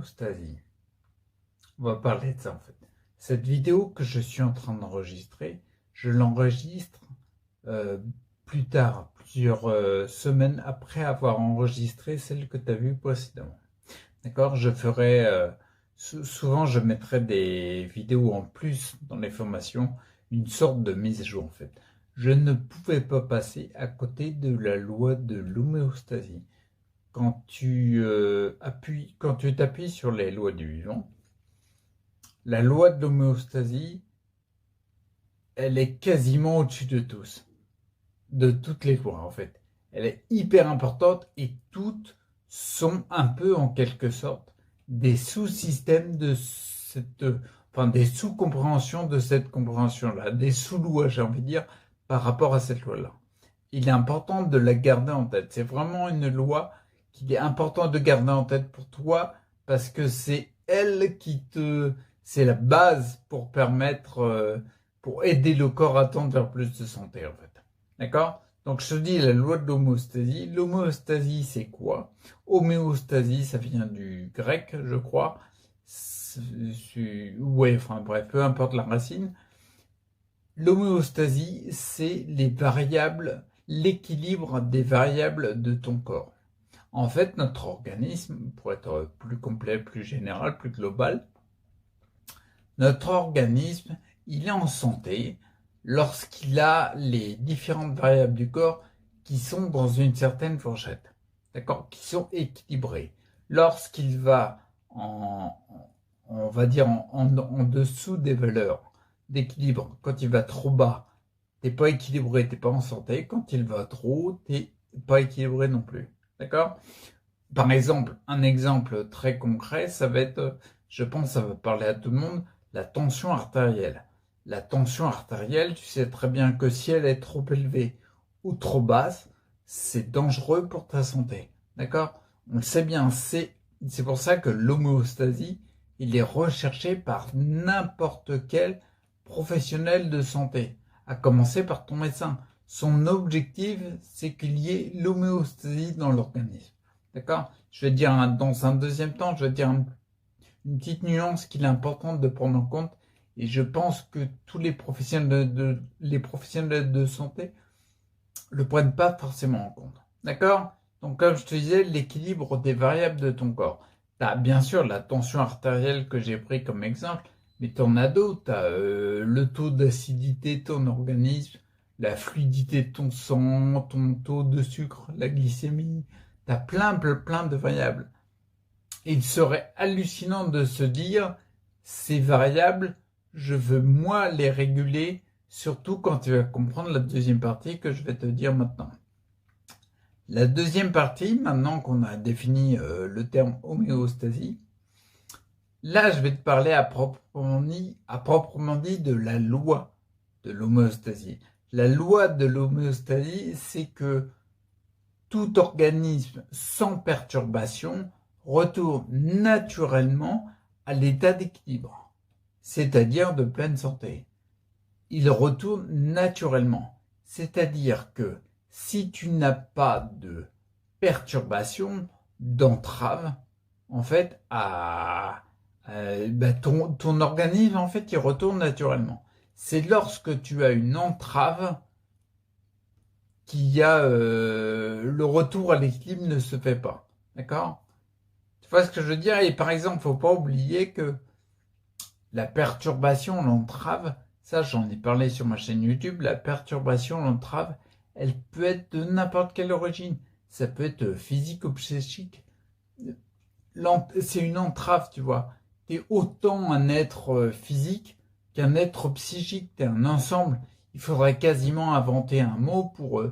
l'homéostasie. On va parler de ça en fait. Cette vidéo que je suis en train d'enregistrer, je l'enregistre plus tard, plusieurs semaines après avoir enregistré celle que tu as vue précédemment. D'accord? Je ferai souvent je mettrai des vidéos en plus dans les formations, une sorte de mise à jour en fait. Je ne pouvais pas passer à côté de la loi de l'homéostasie. Quand tu t'appuies sur les lois du vivant, la loi de l'homéostasie, elle est quasiment au-dessus de tous, de toutes les lois en fait. Elle est hyper importante et toutes sont un peu en quelque sorte des sous-systèmes de des sous-compréhensions de cette compréhension-là, des sous-lois, j'ai envie de dire, par rapport à cette loi-là. Il est important de la garder en tête. C'est vraiment une loi qu'il est important de garder en tête pour toi parce que c'est elle c'est la base pour pour aider le corps à tendre vers plus de santé en fait. D'accord? Donc je te dis la loi de l'homéostasie. L'homéostasie c'est quoi? Homéostasie ça vient du grec je crois. Ouais, enfin bref, peu importe la racine. L'homéostasie c'est l'équilibre des variables de ton corps. En fait, notre organisme, pour être plus complet, plus général, plus global, notre organisme, il est en santé lorsqu'il a les différentes variables du corps qui sont dans une certaine fourchette, d'accord, qui sont équilibrées. Lorsqu'il va on va dire en dessous des valeurs d'équilibre, quand il va trop bas, t'es pas équilibré, t'es pas en santé. Quand il va trop haut, t'es pas équilibré non plus. D'accord? Par exemple, un exemple très concret, ça va être, je pense, ça va parler à tout le monde, la tension artérielle. La tension artérielle, tu sais très bien que si elle est trop élevée ou trop basse, c'est dangereux pour ta santé. D'accord? On le sait bien, c'est pour ça que l'homéostasie, il est recherché par n'importe quel professionnel de santé, à commencer par ton médecin. Son objectif, c'est qu'il y ait l'homéostasie dans l'organisme. D'accord? Je vais dire dans un deuxième temps, je vais dire une petite nuance qu'il est importante de prendre en compte. Et je pense que tous les professionnels de santé le prennent pas forcément en compte. D'accord? Donc, comme je te disais, l'équilibre des variables de ton corps. Tu as bien sûr la tension artérielle que j'ai pris comme exemple, mais tu en as d'autres. Tu as le taux d'acidité de ton organisme, la fluidité de ton sang, ton taux de sucre, la glycémie. Tu as plein de variables. Et il serait hallucinant de se dire, ces variables, je veux moi les réguler, surtout quand tu vas comprendre la deuxième partie que je vais te dire maintenant. La deuxième partie, maintenant qu'on a défini le terme homéostasie, là je vais te parler à proprement dit de la loi de l'homéostasie. La loi de l'homéostasie, c'est que tout organisme sans perturbation retourne naturellement à l'état d'équilibre, c'est-à-dire de pleine santé. Il retourne naturellement, c'est-à-dire que si tu n'as pas de perturbation, d'entrave, en fait, ton organisme, en fait, il retourne naturellement. C'est lorsque tu as une entrave qu'il y a le retour à l'équilibre ne se fait pas. D'accord? Tu vois ce que je veux dire? Et par exemple, faut pas oublier que la perturbation, l'entrave, ça j'en ai parlé sur ma chaîne YouTube, la perturbation, l'entrave, elle peut être de n'importe quelle origine. Ça peut être physique ou psychique. C'est une entrave, tu vois. Tu es autant un être physique qu'un être psychique. Tu es un ensemble. Il faudrait quasiment inventer un mot pour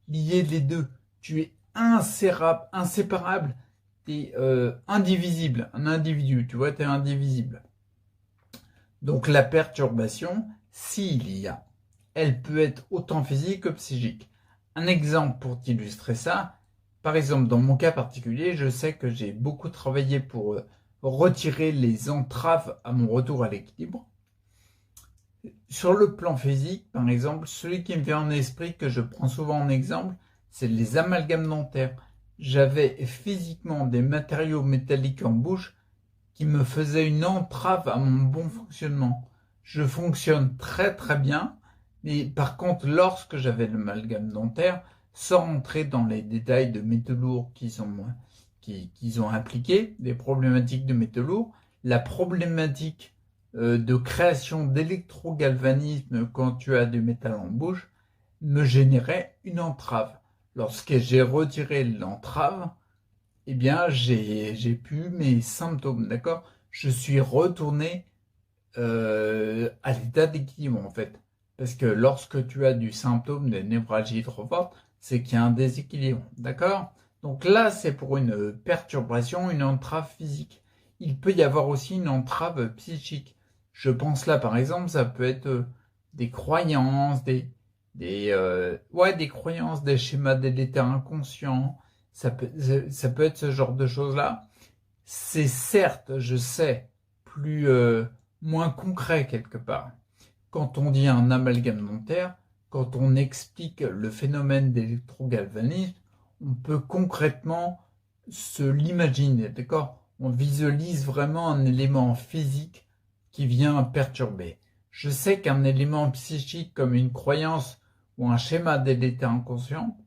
lier les deux. Tu es inséparable. Tu es indivisible. Un individu, tu vois, tu es indivisible. Donc la perturbation, s'il y a, elle peut être autant physique que psychique. Un exemple pour t'illustrer ça, par exemple dans mon cas particulier, je sais que j'ai beaucoup travaillé pour retirer les entraves à mon retour à l'équilibre. Sur le plan physique, par exemple, celui qui me vient en esprit, que je prends souvent en exemple, c'est les amalgames dentaires. J'avais physiquement des matériaux métalliques en bouche qui me faisait une entrave à mon bon fonctionnement. Je fonctionne très très bien, mais par contre, lorsque j'avais l'amalgame dentaire, sans rentrer dans les détails de métaux lourds qu'ils ont impliqués, des problématiques de métaux lourds, la problématique de création d'électrogalvanisme quand tu as du métal en bouche me générait une entrave. Lorsque j'ai retiré l'entrave, eh bien, j'ai pu mes symptômes, d'accord? Je suis retourné à l'état d'équilibre, en fait. Parce que lorsque tu as du symptôme de névralgie trop forte, c'est qu'il y a un déséquilibre, d'accord? Donc là, c'est pour une perturbation, une entrave physique. Il peut y avoir aussi une entrave psychique. Je pense là, par exemple, ça peut être des croyances, des croyances, des schémas délétères inconscients. Ça peut être ce genre de choses-là. C'est certes, je sais, moins concret quelque part. Quand on dit un amalgame dentaire, quand on explique le phénomène d'électrogalvanisme, on peut concrètement se l'imaginer, d'accord? On visualise vraiment un élément physique qui vient perturber. Je sais qu'un élément psychique comme une croyance ou un schéma délétère inconscient,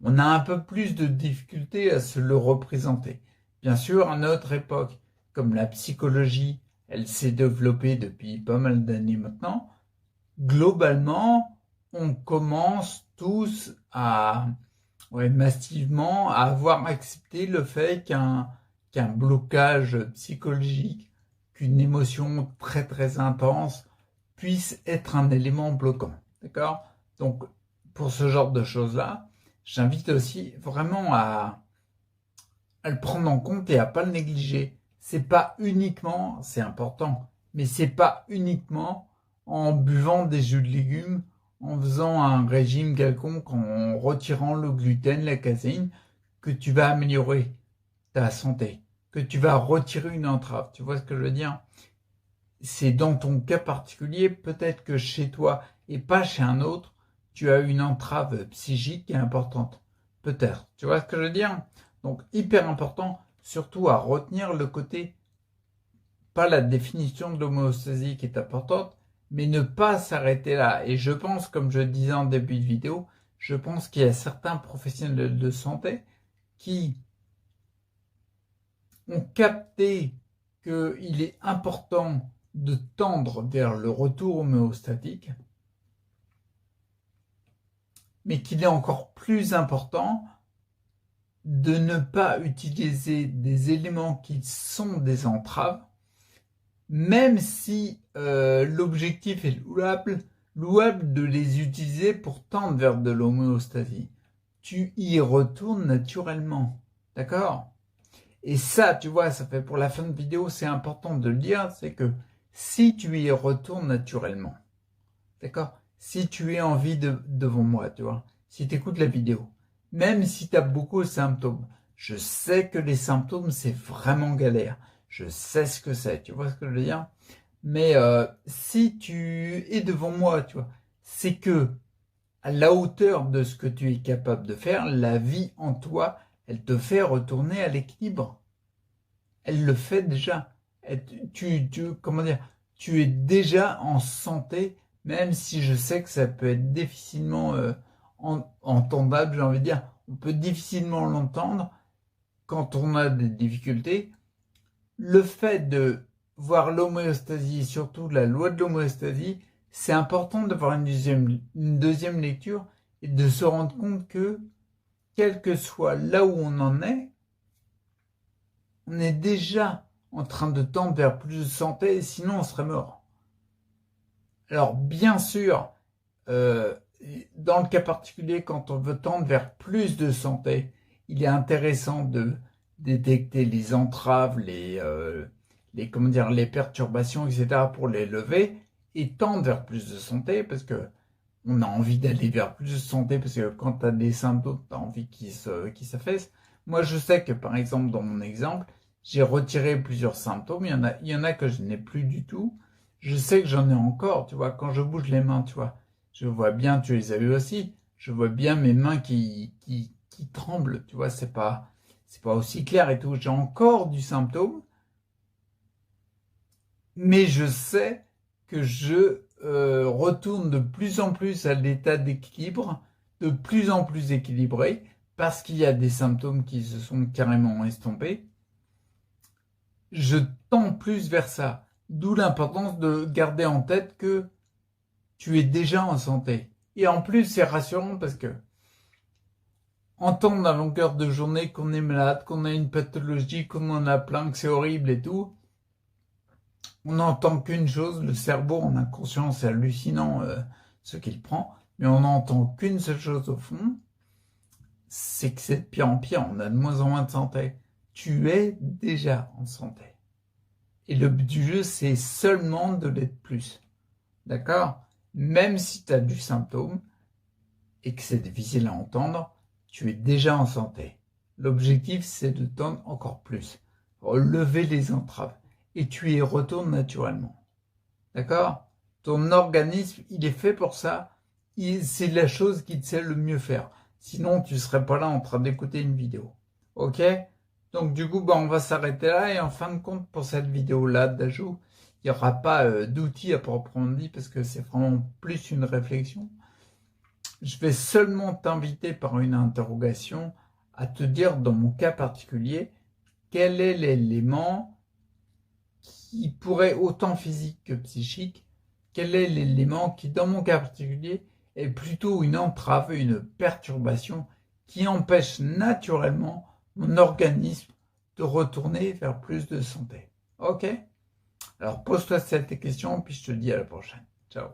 on a un peu plus de difficulté à se le représenter. Bien sûr, à notre époque, comme la psychologie, elle s'est développée depuis pas mal d'années maintenant, globalement, on commence tous massivement à avoir accepté le fait qu'un blocage psychologique, qu'une émotion très très intense puisse être un élément bloquant. D'accord? Donc, pour ce genre de choses-là, j'invite aussi vraiment à le prendre en compte et à pas le négliger. C'est pas uniquement, c'est important, mais c'est pas uniquement en buvant des jus de légumes, en faisant un régime quelconque, en retirant le gluten, la caséine, que tu vas améliorer ta santé, que tu vas retirer une entrave. Tu vois ce que je veux dire? C'est dans ton cas particulier, peut-être que chez toi et pas chez un autre, tu as une entrave psychique qui est importante. Peut-être. Tu vois ce que je veux dire? Donc, hyper important, surtout à retenir le côté, pas la définition de l'homéostasie qui est importante, mais ne pas s'arrêter là. Et je pense, comme je disais en début de vidéo, je pense qu'il y a certains professionnels de santé qui ont capté qu'il est important de tendre vers le retour homéostatique, mais qu'il est encore plus important de ne pas utiliser des éléments qui sont des entraves, même si l'objectif est louable de les utiliser pour tendre vers de l'homéostasie. Tu y retournes naturellement, d'accord? Et ça, tu vois, ça fait pour la fin de vidéo, c'est important de le dire, c'est que si tu y retournes naturellement, d'accord? Si tu es en vie devant moi, tu vois, si tu écoutes la vidéo, même si tu as beaucoup de symptômes, je sais que les symptômes, c'est vraiment galère. Je sais ce que c'est, tu vois ce que je veux dire? Mais si tu es devant moi, tu vois, c'est que à la hauteur de ce que tu es capable de faire, la vie en toi, elle te fait retourner à l'équilibre. Elle le fait déjà. Comment dire, tu es déjà en santé, même si je sais que ça peut être difficilement entendable, j'ai envie de dire. On peut difficilement l'entendre quand on a des difficultés. Le fait de voir l'homéostasie, surtout la loi de l'homéostasie, c'est important d'avoir une deuxième lecture et de se rendre compte que, quel que soit là où on en est, on est déjà en train de tendre vers plus de santé, sinon on serait mort. Alors bien sûr, dans le cas particulier, quand on veut tendre vers plus de santé, il est intéressant de détecter les entraves, les perturbations, etc. pour les lever et tendre vers plus de santé parce que on a envie d'aller vers plus de santé parce que quand tu as des symptômes, tu as envie qu'ils s'affaissent. Moi, je sais que par exemple, dans mon exemple, j'ai retiré plusieurs symptômes. Il y en a que je n'ai plus du tout. Je sais que j'en ai encore, tu vois. Quand je bouge les mains, tu vois, je vois bien, tu les as eu aussi. Je vois bien mes mains qui tremblent, tu vois. C'est pas aussi clair et tout. J'ai encore du symptôme, mais je sais que je retourne de plus en plus à l'état d'équilibre, de plus en plus équilibré, parce qu'il y a des symptômes qui se sont carrément estompés. Je tends plus vers ça, d'où l'importance de garder en tête que tu es déjà en santé. Et en plus, c'est rassurant parce que entendre à longueur de journée qu'on est malade, qu'on a une pathologie, qu'on en a plein, que c'est horrible et tout, on n'entend qu'une chose, le cerveau en inconscient, c'est hallucinant ce qu'il prend, mais on n'entend qu'une seule chose au fond, c'est que c'est de pire en pire, on a de moins en moins de santé. Tu es déjà en santé. Et le but du jeu, c'est seulement de l'être plus. D'accord? Même si tu as du symptôme et que c'est difficile à entendre, tu es déjà en santé. L'objectif, c'est de tendre encore plus. Relever les entraves. Et tu y retournes naturellement. D'accord? Ton organisme, il est fait pour ça. C'est la chose qu'il sait le mieux faire. Sinon, tu serais pas là en train d'écouter une vidéo. Ok? Donc du coup, on va s'arrêter là. Et en fin de compte, pour cette vidéo-là d'ajout, il n'y aura pas d'outils à proprement dit parce que c'est vraiment plus une réflexion. Je vais seulement t'inviter par une interrogation à te dire, dans mon cas particulier, quel est l'élément qui pourrait autant physique que psychique, quel est l'élément qui, dans mon cas particulier, est plutôt une entrave, une perturbation qui empêche naturellement mon organisme de retourner vers plus de santé. Ok? Alors pose-toi cette question, puis je te dis à la prochaine. Ciao.